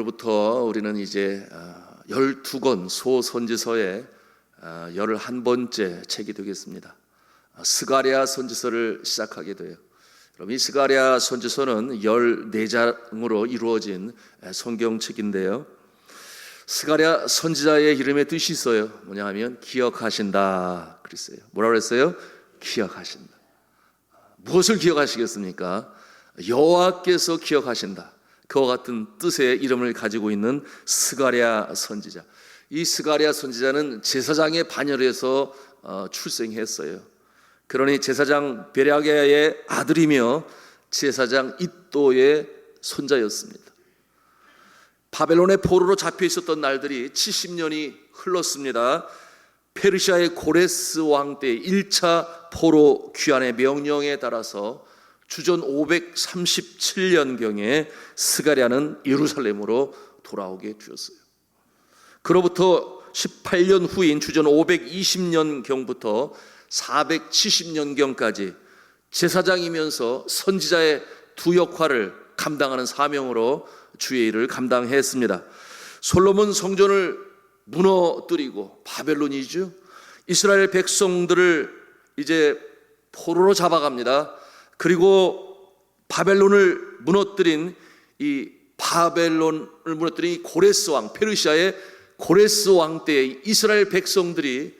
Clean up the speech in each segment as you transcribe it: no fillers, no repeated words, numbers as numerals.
오늘부터 우리는 이제 12권 소선지서의 11번째 책이 되겠습니다. 스가랴 선지서를 시작하게 돼요. 그럼 이 스가랴 선지서는 14장으로 이루어진 성경책인데요. 스가랴 선지자의 이름의 뜻이 있어요. 뭐냐 하면 기억하신다 그랬어요. 뭐라고 그랬어요? 기억하신다. 무엇을 기억하시겠습니까? 여호와께서 기억하신다. 그와 같은 뜻의 이름을 가지고 있는 스가랴 선지자. 이 스가랴 선지자는 제사장의 반열에서 출생했어요. 그러니 제사장 베랴게의 아들이며 제사장 iddo의 손자였습니다. 바벨론의 포로로 잡혀 있었던 날들이 70년이 흘렀습니다. 페르시아의 고레스 왕 때 1차 포로 귀환의 명령에 따라서 주전 537년경에 스가랴는 예루살렘으로 돌아오게 되었어요. 그로부터 18년 후인 주전 520년경부터 470년경까지 제사장이면서 선지자의 두 역할을 감당하는 사명으로 주의 일을 감당했습니다. 솔로몬 성전을 무너뜨리고 바벨론이죠. 이스라엘 백성들을 이제 포로로 잡아갑니다. 그리고 바벨론을 무너뜨린 이 고레스 왕, 페르시아의 고레스 왕 때의 이스라엘 백성들이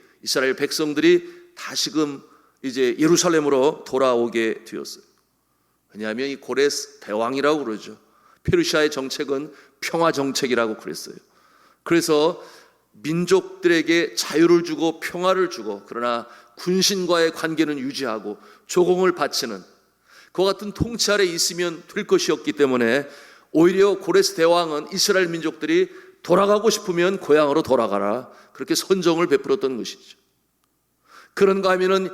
다시금 이제 예루살렘으로 돌아오게 되었어요. 왜냐하면 이 고레스 대왕이라고 그러죠. 페르시아의 정책은 평화 정책이라고 그랬어요. 그래서 민족들에게 자유를 주고 평화를 주고, 그러나 군신과의 관계는 유지하고 조공을 바치는 그와 같은 통치 아래 있으면 될 것이었기 때문에 오히려 고레스 대왕은 이스라엘 민족들이 돌아가고 싶으면 고향으로 돌아가라, 그렇게 선정을 베풀었던 것이죠. 그런가 하면은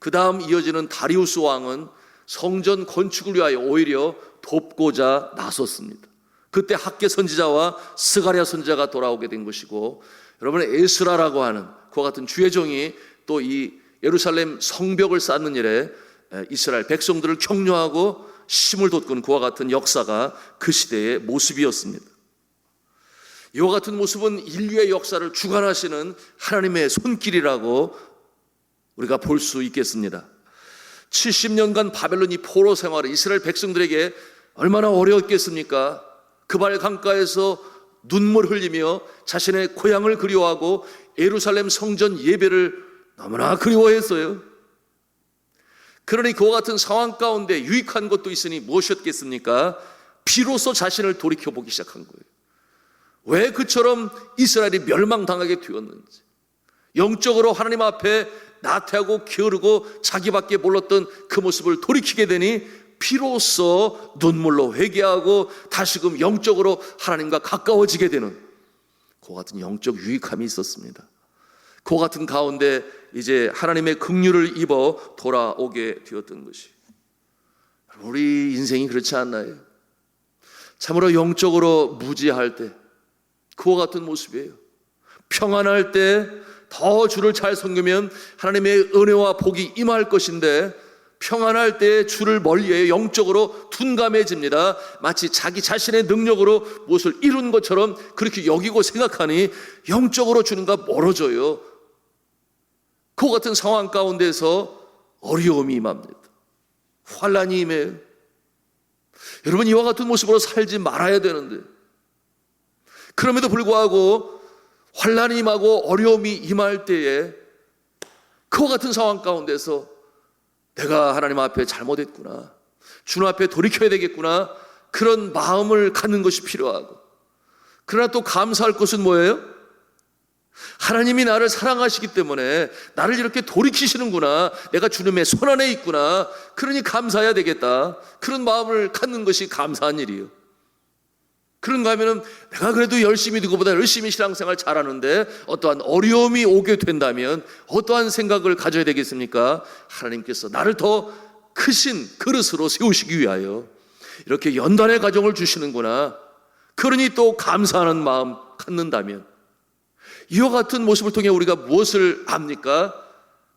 그 다음 이어지는 다리우스 왕은 성전 건축을 위하여 오히려 돕고자 나섰습니다. 그때 학개 선지자와 스가랴 선지자가 돌아오게 된 것이고, 여러분 에스라라고 하는 그와 같은 주의 종이 또 이 예루살렘 성벽을 쌓는 일에 이스라엘 백성들을 격려하고 힘을 돋구는 그와 같은 역사가 그 시대의 모습이었습니다. 이와 같은 모습은 인류의 역사를 주관하시는 하나님의 손길이라고 우리가 볼 수 있겠습니다. 70년간 바벨론이 포로 생활을 이스라엘 백성들에게 얼마나 어려웠겠습니까? 그발 강가에서 눈물 흘리며 자신의 고향을 그리워하고 예루살렘 성전 예배를 너무나 그리워했어요. 그러니 그와 같은 상황 가운데 유익한 것도 있으니 무엇이었겠습니까? 비로소 자신을 돌이켜보기 시작한 거예요. 왜 그처럼 이스라엘이 멸망당하게 되었는지, 영적으로 하나님 앞에 나태하고 게으르고 자기밖에 몰랐던 그 모습을 돌이키게 되니 비로소 눈물로 회개하고 다시금 영적으로 하나님과 가까워지게 되는 그와 같은 영적 유익함이 있었습니다. 그와 같은 가운데 이제 하나님의 긍휼을 입어 돌아오게 되었던 것이, 우리 인생이 그렇지 않나요? 참으로 영적으로 무지할 때 그와 같은 모습이에요. 평안할 때 더 주를 잘 섬기면 하나님의 은혜와 복이 임할 것인데, 평안할 때 주를 멀리해 영적으로 둔감해집니다. 마치 자기 자신의 능력으로 무엇을 이룬 것처럼 그렇게 여기고 생각하니 영적으로 주님과 멀어져요. 그 같은 상황 가운데서 어려움이 임합니다. 환난이 임해요. 여러분, 이와 같은 모습으로 살지 말아야 되는데, 그럼에도 불구하고 환난이 임하고 어려움이 임할 때에 그와 같은 상황 가운데서 내가 하나님 앞에 잘못했구나, 주님 앞에 돌이켜야 되겠구나, 그런 마음을 갖는 것이 필요하고, 그러나 또 감사할 것은 뭐예요? 하나님이 나를 사랑하시기 때문에 나를 이렇게 돌이키시는구나, 내가 주님의 손안에 있구나, 그러니 감사해야 되겠다, 그런 마음을 갖는 것이 감사한 일이에요. 그런가 하면은 내가 그래도 열심히 누구보다 열심히 신앙생활 잘하는데 어떠한 어려움이 오게 된다면 어떠한 생각을 가져야 되겠습니까? 하나님께서 나를 더 크신 그릇으로 세우시기 위하여 이렇게 연단의 가정을 주시는구나, 그러니 또 감사하는 마음 갖는다면, 이와 같은 모습을 통해 우리가 무엇을 압니까?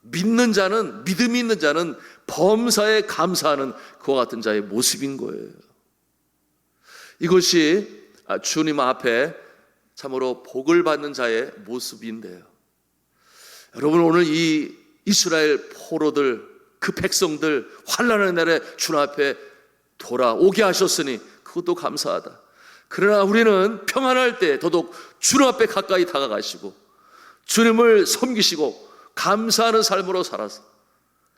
믿음이 있는 자는 범사에 감사하는 그와 같은 자의 모습인 거예요. 이것이 주님 앞에 참으로 복을 받는 자의 모습인데요. 여러분, 오늘 이 이스라엘 포로들, 그 백성들 환난의 날에 주님 앞에 돌아오게 하셨으니 그것도 감사하다. 그러나 우리는 평안할 때 더더욱 주님 앞에 가까이 다가가시고 주님을 섬기시고 감사하는 삶으로 살아서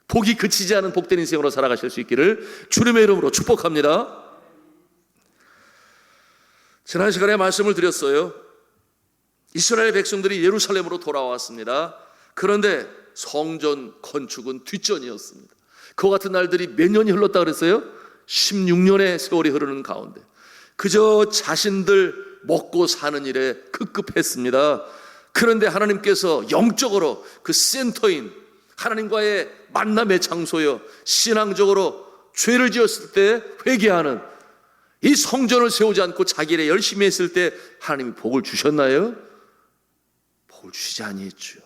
복이 그치지 않은 복된 인생으로 살아가실 수 있기를 주님의 이름으로 축복합니다. 지난 시간에 말씀을 드렸어요. 이스라엘 백성들이 예루살렘으로 돌아왔습니다. 그런데 성전 건축은 뒷전이었습니다. 그와 같은 날들이 몇 년이 흘렀다 그랬어요? 16년의 세월이 흐르는 가운데 그저 자신들 먹고 사는 일에 급급했습니다. 그런데 하나님께서 영적으로 그 센터인 하나님과의 만남의 장소여 신앙적으로 죄를 지었을 때 회개하는 이 성전을 세우지 않고 자기 일에 열심히 했을 때 하나님이 복을 주셨나요? 복을 주시지 아니했죠.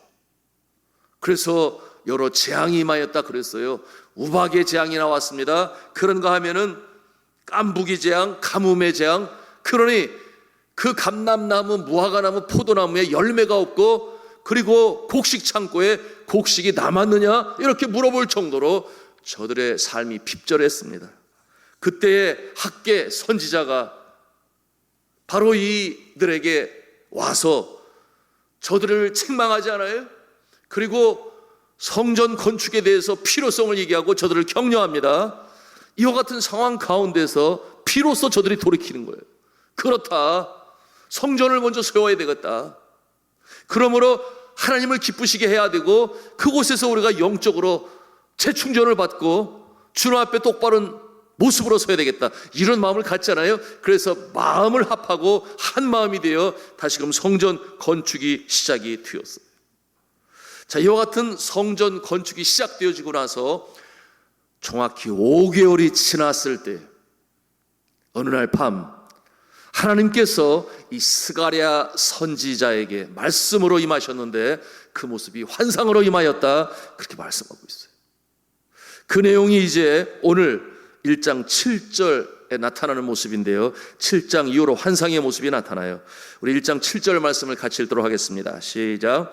그래서 여러 재앙이 임하였다 그랬어요. 우박의 재앙이 나왔습니다. 그런가 하면은 깐부기 재앙, 가뭄의 재앙. 그러니 그 감람나무, 무화과나무, 포도나무에 열매가 없고 그리고 곡식 창고에 곡식이 남았느냐 이렇게 물어볼 정도로 저들의 삶이 핍절했습니다. 그때에 학개 선지자가 바로 이들에게 와서 저들을 책망하지 않아요? 그리고 성전 건축에 대해서 필요성을 얘기하고 저들을 격려합니다. 이와 같은 상황 가운데서 비로소 저들이 돌이키는 거예요. 그렇다, 성전을 먼저 세워야 되겠다. 그러므로 하나님을 기쁘시게 해야 되고 그곳에서 우리가 영적으로 재충전을 받고 주님 앞에 똑바른 모습으로 서야 되겠다, 이런 마음을 갖잖아요. 그래서 마음을 합하고 한 마음이 되어 다시금 성전 건축이 시작이 되었어요. 자, 이와 같은 성전 건축이 시작되어지고 나서 정확히 5개월이 지났을 때 어느 날 밤 하나님께서 이 스가랴 선지자에게 말씀으로 임하셨는데 그 모습이 환상으로 임하였다, 그렇게 말씀하고 있어요. 그 내용이 이제 오늘 1장 7절에 나타나는 모습인데요, 7장 이후로 환상의 모습이 나타나요. 우리 1장 7절 말씀을 같이 읽도록 하겠습니다. 시작.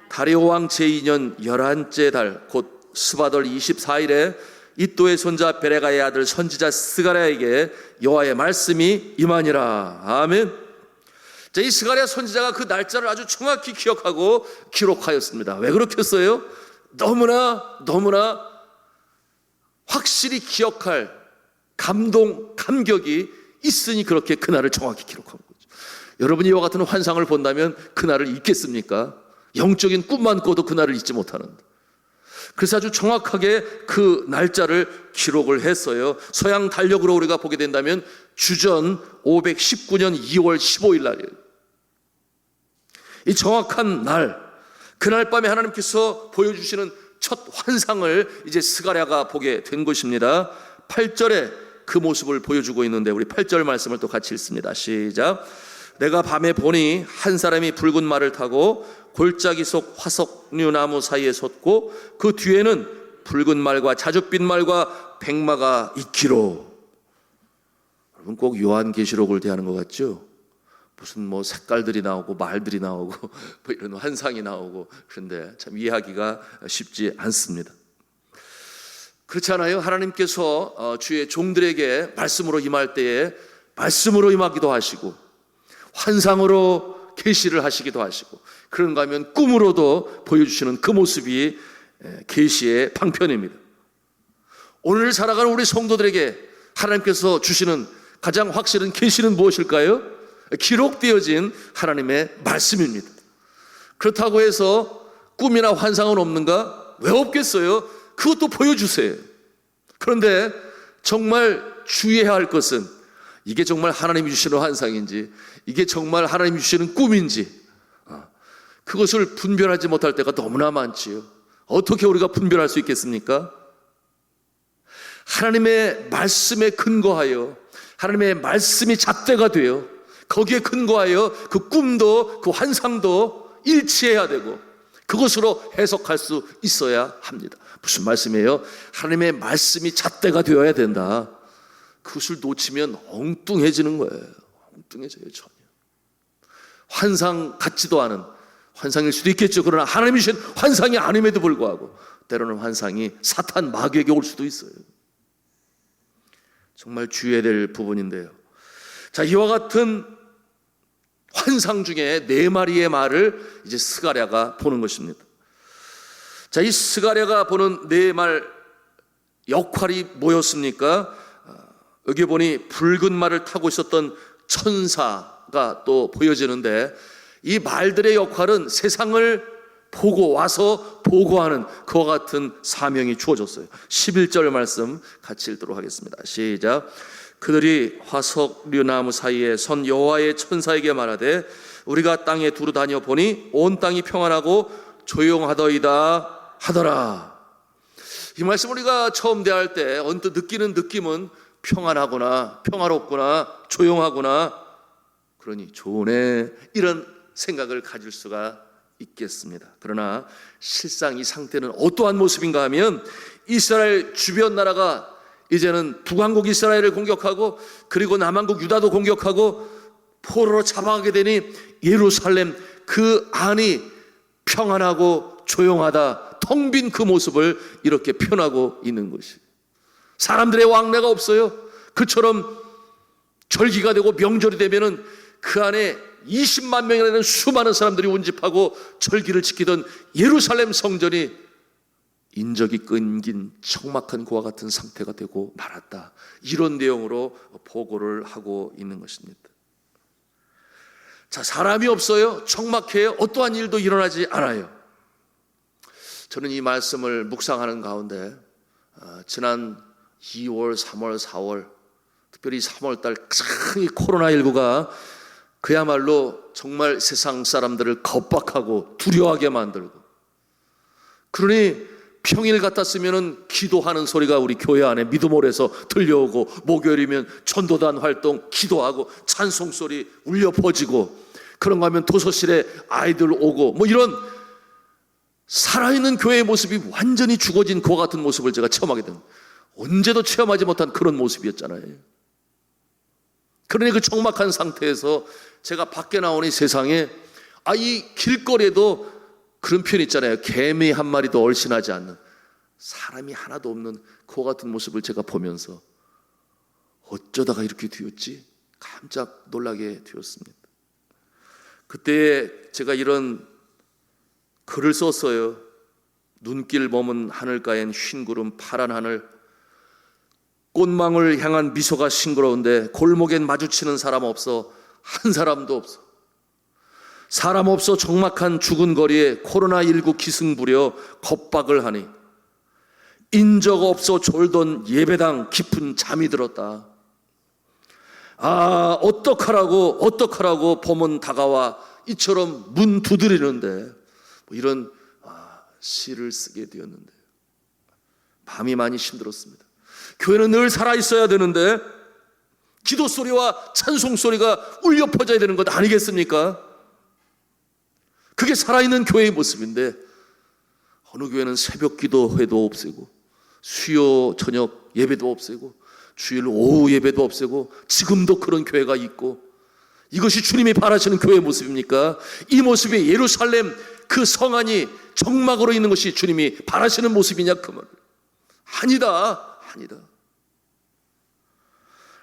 다리오 왕 제2년 11째 달 곧 스바돌 24일에 이또의 손자 베레가의 아들 선지자 스가랴에게 여호와의 말씀이 임하니라. 아멘. 자, 이 스가랴 선지자가 그 날짜를 아주 정확히 기억하고 기록하였습니다. 왜 그렇게 했어요? 너무나 확실히 기억할 감격이 있으니 그렇게 그날을 정확히 기록한 거죠. 여러분이 이와 같은 환상을 본다면 그날을 잊겠습니까? 영적인 꿈만 꿔도 그날을 잊지 못하는데, 그래서 아주 정확하게 그 날짜를 기록을 했어요. 서양 달력으로 우리가 보게 된다면 주전 519년 2월 15일 날이에요. 이 정확한 날, 그날 밤에 하나님께서 보여주시는 첫 환상을 이제 스가랴가 보게 된 것입니다. 8절에 그 모습을 보여주고 있는데 우리 8절 말씀을 또 같이 읽습니다. 시작. 내가 밤에 보니 한 사람이 붉은 말을 타고 골짜기 속 화석류 나무 사이에 섰고 그 뒤에는 붉은 말과 자줏빛 말과 백마가 있기로. 여러분, 꼭 요한계시록을 대하는 것 같죠? 무슨 색깔들이 나오고 말들이 나오고 이런 환상이 나오고, 그런데 참 이해하기가 쉽지 않습니다. 그렇지 않아요? 하나님께서 주의 종들에게 말씀으로 임할 때에 말씀으로 임하기도 하시고 환상으로 계시를 하시기도 하시고, 그런가 하면 꿈으로도 보여주시는 그 모습이 계시의 방편입니다. 오늘 살아가는 우리 성도들에게 하나님께서 주시는 가장 확실한 계시는 무엇일까요? 기록되어진 하나님의 말씀입니다. 그렇다고 해서 꿈이나 환상은 없는가? 왜 없겠어요? 그것도 보여주세요. 그런데 정말 주의해야 할 것은 이게 정말 하나님이 주시는 환상인지, 이게 정말 하나님이 주시는 꿈인지, 그것을 분별하지 못할 때가 너무나 많지요. 어떻게 우리가 분별할 수 있겠습니까? 하나님의 말씀에 근거하여, 하나님의 말씀이 잣대가 되어 거기에 근거하여 그 꿈도 그 환상도 일치해야 되고 그것으로 해석할 수 있어야 합니다. 무슨 말씀이에요? 하나님의 말씀이 잣대가 되어야 된다. 그것을 놓치면 엉뚱해지는 거예요. 엉뚱해져요. 전혀 환상 같지도 않은 환상일 수도 있겠죠. 그러나 하나님이 주신 환상이 아님에도 불구하고 때로는 환상이 사탄 마귀에게 올 수도 있어요. 정말 주의해야 될 부분인데요. 자, 이와 같은 환상 중에 4마리의 말을 이제 스가랴가 보는 것입니다. 자, 이 스가랴가 보는 4말 역할이 뭐였습니까? 여기 보니 붉은 말을 타고 있었던 천사가 또 보여지는데, 이 말들의 역할은 세상을 보고 와서 보고하는 그와 같은 사명이 주어졌어요. 11절 말씀 같이 읽도록 하겠습니다. 시작. 그들이 화석류 나무 사이에 선 여호와의 천사에게 말하되 우리가 땅에 두루 다녀 보니 온 땅이 평안하고 조용하더이다 하더라. 이 말씀 우리가 처음 대할 때 언뜻 느끼는 느낌은 평안하구나, 평화롭구나, 조용하구나, 그러니 좋으네, 이런 생각을 가질 수가 있겠습니다. 그러나 실상 이 상태는 어떠한 모습인가 하면 이스라엘 주변 나라가 이제는 북왕국 이스라엘을 공격하고 그리고 남왕국 유다도 공격하고 포로로 잡아가게 되니 예루살렘 그 안이 평안하고 조용하다, 텅 빈 그 모습을 이렇게 표현하고 있는 것이, 사람들의 왕래가 없어요. 그처럼 절기가 되고 명절이 되면은 그 안에 20만 명이나 되는 수많은 사람들이 운집하고 절기를 지키던 예루살렘 성전이 인적이 끊긴 적막한 그와 같은 상태가 되고 말았다. 이런 내용으로 보고를 하고 있는 것입니다. 자, 사람이 없어요. 적막해요. 어떠한 일도 일어나지 않아요. 저는 이 말씀을 묵상하는 가운데 지난 2월, 3월, 4월, 특별히 3월달 이 코로나19가 그야말로 정말 세상 사람들을 겁박하고 두려워하게 만들고, 그러니 평일 같았으면 기도하는 소리가 우리 교회 안에 미드몰에서 들려오고, 목요일이면 전도단 활동 기도하고 찬송 소리 울려 퍼지고, 그런가 하면 도서실에 아이들 오고, 뭐 이런 살아있는 교회의 모습이 완전히 죽어진 그와 같은 모습을 제가 체험하게 됩니다. 언제도 체험하지 못한 그런 모습이었잖아요. 그러니 그 적막한 상태에서 제가 밖에 나오니 세상에, 이 길거리에도 그런 표현 있잖아요. 개미 한 마리도 얼씬하지 않는, 사람이 하나도 없는 그와 같은 모습을 제가 보면서 어쩌다가 이렇게 되었지? 깜짝 놀라게 되었습니다. 그때 제가 이런 글을 썼어요. 눈길 머문 하늘가엔 흰 구름 파란 하늘, 꽃망울 향한 미소가 싱그러운데 골목엔 마주치는 사람 없어, 한 사람도 없어. 사람 없어 적막한 죽은 거리에 코로나19 기승 부려 겁박을 하니 인적 없어 졸던 예배당 깊은 잠이 들었다. 어떡하라고 봄은 다가와 이처럼 문 두드리는데, 뭐 이런 시를 쓰게 되었는데 밤이 많이 힘들었습니다. 교회는 늘 살아있어야 되는데 기도 소리와 찬송 소리가 울려 퍼져야 되는 것 아니겠습니까? 그게 살아있는 교회의 모습인데, 어느 교회는 새벽 기도회도 없애고 수요 저녁 예배도 없애고 주일 오후 예배도 없애고, 지금도 그런 교회가 있고, 이것이 주님이 바라시는 교회의 모습입니까? 이 모습이 예루살렘 그 성안이 적막으로 있는 것이 주님이 바라시는 모습이냐, 그 말. 아니다.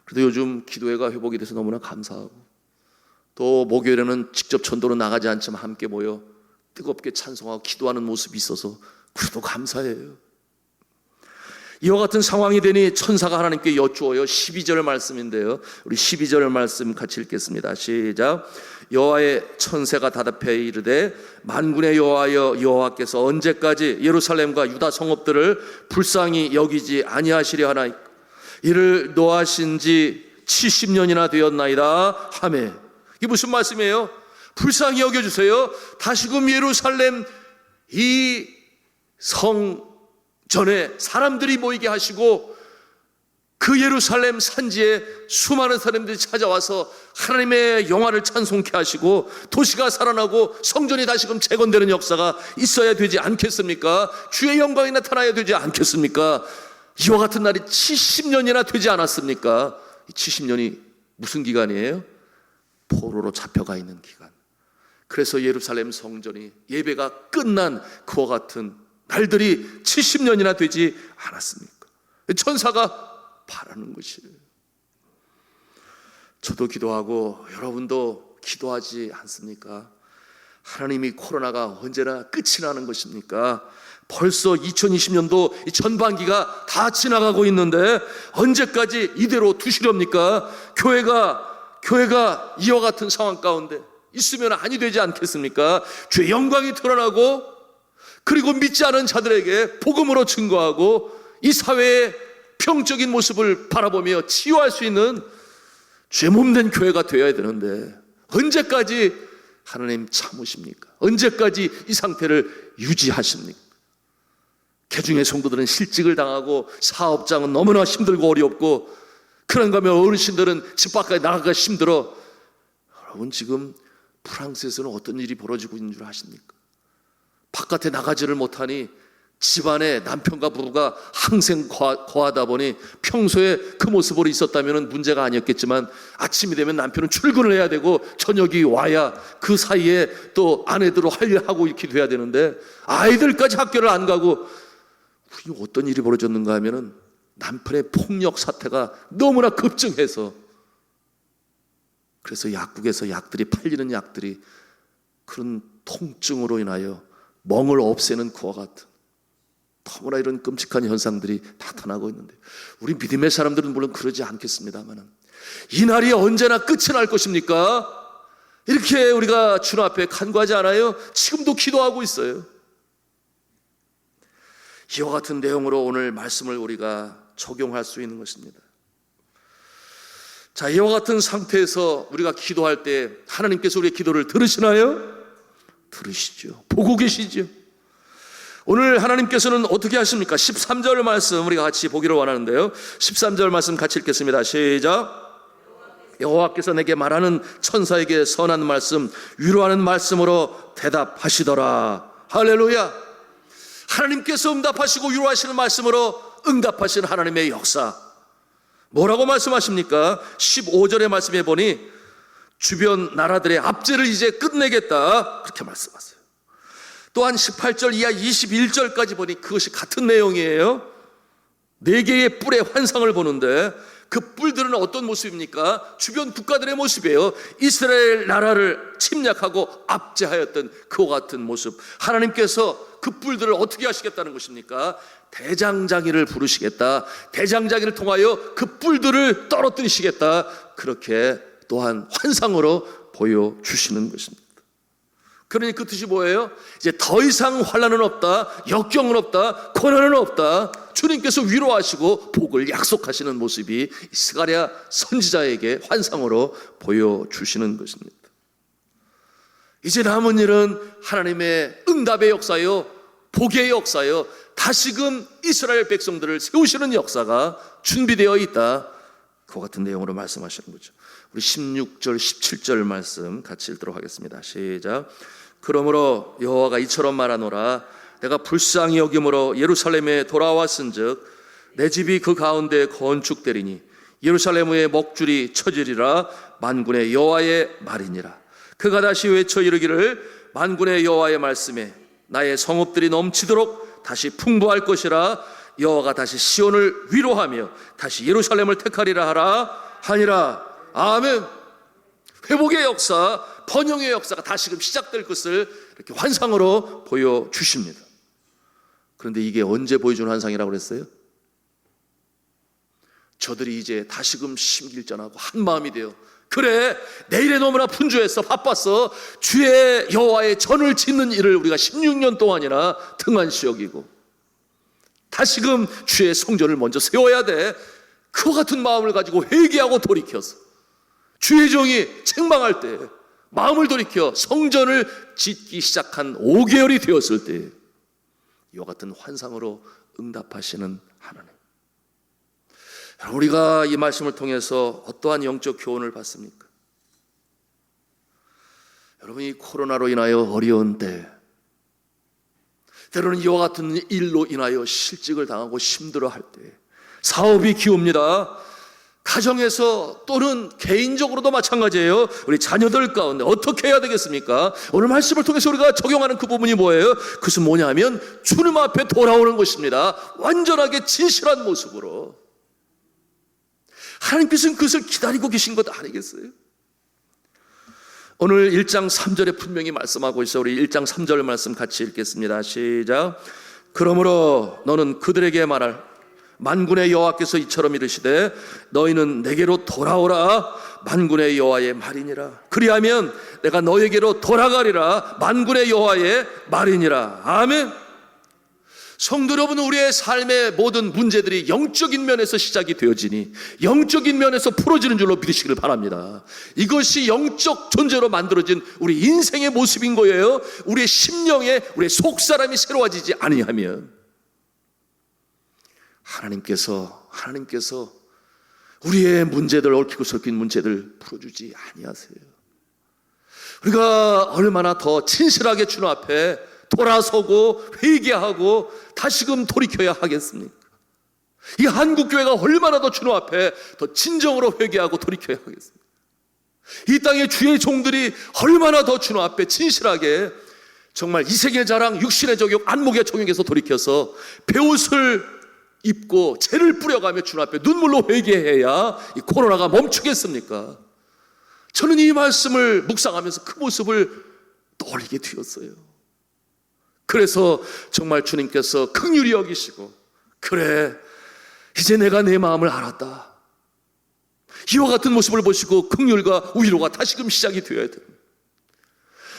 그래도 요즘 기도회가 회복이 돼서 너무나 감사하고, 또 목요일에는 직접 전도로 나가지 않지만 함께 모여 뜨겁게 찬송하고 기도하는 모습이 있어서 그래도 감사해요. 이와 같은 상황이 되니 천사가 하나님께 여쭈어요. 12절 말씀인데요, 우리 12절 말씀 같이 읽겠습니다. 시작. 여호와의 천사가 대답해 이르되 만군의 여호와여, 여호와께서 언제까지 예루살렘과 유다 성읍들을 불쌍히 여기지 아니하시려 하나이까? 이를 노하신 지 70년이나 되었나이다 하매. 이게 무슨 말씀이에요? 불쌍히 여겨주세요. 다시금 예루살렘 이 성 전에 사람들이 모이게 하시고, 그 예루살렘 산지에 수많은 사람들이 찾아와서 하나님의 영화를 찬송케 하시고 도시가 살아나고 성전이 다시금 재건되는 역사가 있어야 되지 않겠습니까? 주의 영광이 나타나야 되지 않겠습니까? 이와 같은 날이 70년이나 되지 않았습니까? 70년이 무슨 기간이에요? 포로로 잡혀가 있는 기간, 그래서 예루살렘 성전이 예배가 끝난 그와 같은 날들이 70년이나 되지 않았습니까? 천사가 바라는 것이에요. 저도 기도하고 여러분도 기도하지 않습니까? 하나님이 코로나가 언제나 끝이 나는 것입니까? 벌써 2020년도 전반기가 다 지나가고 있는데 언제까지 이대로 두시렵니까? 교회가 이와 같은 상황 가운데 있으면 아니 되지 않겠습니까? 주의 영광이 드러나고, 그리고 믿지 않은 자들에게 복음으로 증거하고, 이 사회의 평적인 모습을 바라보며 치유할 수 있는 죄 몸된 교회가 되어야 되는데 언제까지 하나님 참으십니까? 언제까지 이 상태를 유지하십니까? 개중의 성도들은 실직을 당하고, 사업장은 너무나 힘들고 어렵고, 그런가 하면 어르신들은 집 밖에 나가기가 힘들어. 여러분, 지금 프랑스에서는 어떤 일이 벌어지고 있는 줄 아십니까? 바깥에 나가지를 못하니 집안에 남편과 부부가 항생 거하다 보니, 평소에 그 모습으로 있었다면 문제가 아니었겠지만 아침이 되면 남편은 출근을 해야 되고 저녁이 와야 그 사이에 또 아내들로 할 일 하고 이렇게 돼야 되는데, 아이들까지 학교를 안 가고, 우리 어떤 일이 벌어졌는가 하면은 남편의 폭력 사태가 너무나 급증해서, 그래서 약국에서 약들이 팔리는 약들이 그런 통증으로 인하여 멍을 없애는 그와 같은 너무나 이런 끔찍한 현상들이 나타나고 있는데, 우리 믿음의 사람들은 물론 그러지 않겠습니다만, 이 날이 언제나 끝이 날 것입니까? 이렇게 우리가 주님 앞에 간구하지 않아요? 지금도 기도하고 있어요. 이와 같은 내용으로 오늘 말씀을 우리가 적용할 수 있는 것입니다. 자, 이와 같은 상태에서 우리가 기도할 때 하나님께서 우리의 기도를 들으시나요? 들으시죠. 보고 계시죠. 오늘 하나님께서는 어떻게 하십니까? 13절 말씀 우리가 같이 보기를 원하는데요, 13절 말씀 같이 읽겠습니다. 시작. 여호와께서 내게 말하는 천사에게 선한 말씀, 위로하는 말씀으로 대답하시더라. 할렐루야. 하나님께서 응답하시고 위로하시는 말씀으로 응답하시는 하나님의 역사. 뭐라고 말씀하십니까? 15절의 말씀에 보니 주변 나라들의 압제를 이제 끝내겠다, 그렇게 말씀하세요. 또한 18절 이하 21절까지 보니 그것이 같은 내용이에요. 4개의 뿔의 환상을 보는데 그 뿔들은 어떤 모습입니까? 주변 국가들의 모습이에요. 이스라엘 나라를 침략하고 압제하였던 그와 같은 모습. 하나님께서 그 뿔들을 어떻게 하시겠다는 것입니까? 대장장이를 부르시겠다. 대장장이를 통하여 그 뿔들을 떨어뜨리시겠다. 그렇게 또한 환상으로 보여주시는 것입니다. 그러니 그 뜻이 뭐예요? 이제 더 이상 환난은 없다, 역경은 없다, 고난은 없다. 주님께서 위로하시고 복을 약속하시는 모습이 스가랴 선지자에게 환상으로 보여주시는 것입니다. 이제 남은 일은 하나님의 응답의 역사요, 복의 역사요, 다시금 이스라엘 백성들을 세우시는 역사가 준비되어 있다. 그와 같은 내용으로 말씀하시는 거죠. 우리 16절 17절 말씀 같이 읽도록 하겠습니다. 시작. 그러므로 여호와가 이처럼 말하노라. 내가 불쌍히 여김으로 예루살렘에 돌아왔은즉 내 집이 그 가운데 건축되리니 예루살렘 위에 먹줄이 쳐지리라. 만군의 여호와의 말이니라. 그가 다시 외쳐 이르기를 만군의 여호와의 말씀에 나의 성읍들이 넘치도록 다시 풍부할 것이라. 여호와가 다시 시온을 위로하며 다시 예루살렘을 택하리라 하니라. 아멘. 회복의 역사, 번영의 역사가 다시금 시작될 것을 이렇게 환상으로 보여주십니다. 그런데 이게 언제 보여주는 환상이라고 그랬어요? 저들이 이제 다시금 심길전하고 한 마음이 되어, 그래 내일에 너무나 분주했어, 바빴어, 주의 여호와의 전을 짓는 일을 우리가 16년 동안이나 등한시 여기고 다시금 주의 성전을 먼저 세워야 돼. 그와 같은 마음을 가지고 회개하고 돌이켜서 주의 종이 책망할 때 마음을 돌이켜 성전을 짓기 시작한 5개월이 되었을 때 이와 같은 환상으로 응답하시는 하나님. 우리가 이 말씀을 통해서 어떠한 영적 교훈을 받습니까? 여러분, 이 코로나로 인하여 어려운 때, 때로는 이와 같은 일로 인하여 실직을 당하고 힘들어할 때, 사업이 기웁니다. 가정에서 또는 개인적으로도 마찬가지예요. 우리 자녀들 가운데 어떻게 해야 되겠습니까? 오늘 말씀을 통해서 우리가 적용하는 그 부분이 뭐예요? 그것은 뭐냐면 주님 앞에 돌아오는 것입니다. 완전하게 진실한 모습으로. 하나님께서는 그것을 기다리고 계신 것 아니겠어요? 오늘 1장 3절에 분명히 말씀하고 있어요. 우리 1장 3절 말씀 같이 읽겠습니다. 시작. 그러므로 너는 그들에게 말할 만군의 여호와께서 이처럼 이르시되 너희는 내게로 돌아오라 만군의 여호와의 말이니라. 그리하면 내가 너에게로 돌아가리라 만군의 여호와의 말이니라. 아멘. 성도 여러분, 우리의 삶의 모든 문제들이 영적인 면에서 시작이 되어지니 영적인 면에서 풀어지는 줄로 믿으시길 바랍니다. 이것이 영적 존재로 만들어진 우리 인생의 모습인 거예요. 우리의 심령에 우리의 속사람이 새로워지지 아니하면 하나님께서 우리의 문제들, 얽히고 설킨 문제들 풀어주지 아니하세요. 우리가 얼마나 더 진실하게 주님 앞에 돌아서고 회개하고 다시금 돌이켜야 하겠습니까? 이 한국교회가 얼마나 더 주님 앞에 더 진정으로 회개하고 돌이켜야 하겠습니까? 이 땅의 주의 종들이 얼마나 더 주님 앞에 진실하게 정말 이색의 자랑, 육신의 정욕, 안목의 정욕에서 돌이켜서 베옷을 입고 죄를 뿌려가며 주님 앞에 눈물로 회개해야 이 코로나가 멈추겠습니까? 저는 이 말씀을 묵상하면서 그 모습을 떠올리게 되었어요. 그래서 정말 주님께서 긍휼히 여기시고, 그래 이제 내가 내 마음을 알았다, 이와 같은 모습을 보시고 긍휼과 위로가 다시금 시작이 되어야 됩니다.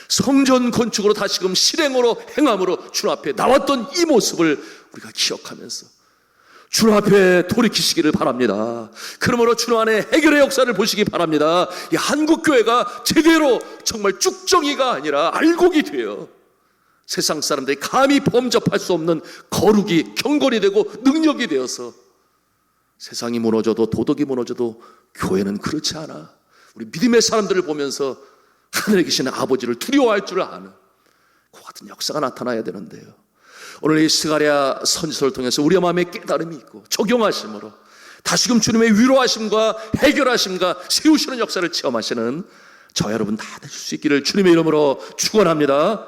성전 건축으로 다시금 실행으로 행함으로 주님 앞에 나왔던 이 모습을 우리가 기억하면서 주님 앞에 돌이키시기를 바랍니다. 그러므로 주님 안에 해결의 역사를 보시기 바랍니다. 이 한국교회가 제대로 정말 쭉정이가 아니라 알곡이 되어 세상 사람들이 감히 범접할 수 없는 거룩이 경건이 되고 능력이 되어서 세상이 무너져도 도덕이 무너져도 교회는 그렇지 않아. 우리 믿음의 사람들을 보면서 하늘에 계시는 아버지를 두려워할 줄 아는 그 같은 역사가 나타나야 되는데요. 오늘 이 스가랴 선지서를 통해서 우리 마음에 깨달음이 있고 적용하심으로 다시금 주님의 위로하심과 해결하심과 세우시는 역사를 체험하시는 저 여러분 다 되실 수 있기를 주님의 이름으로 축원합니다.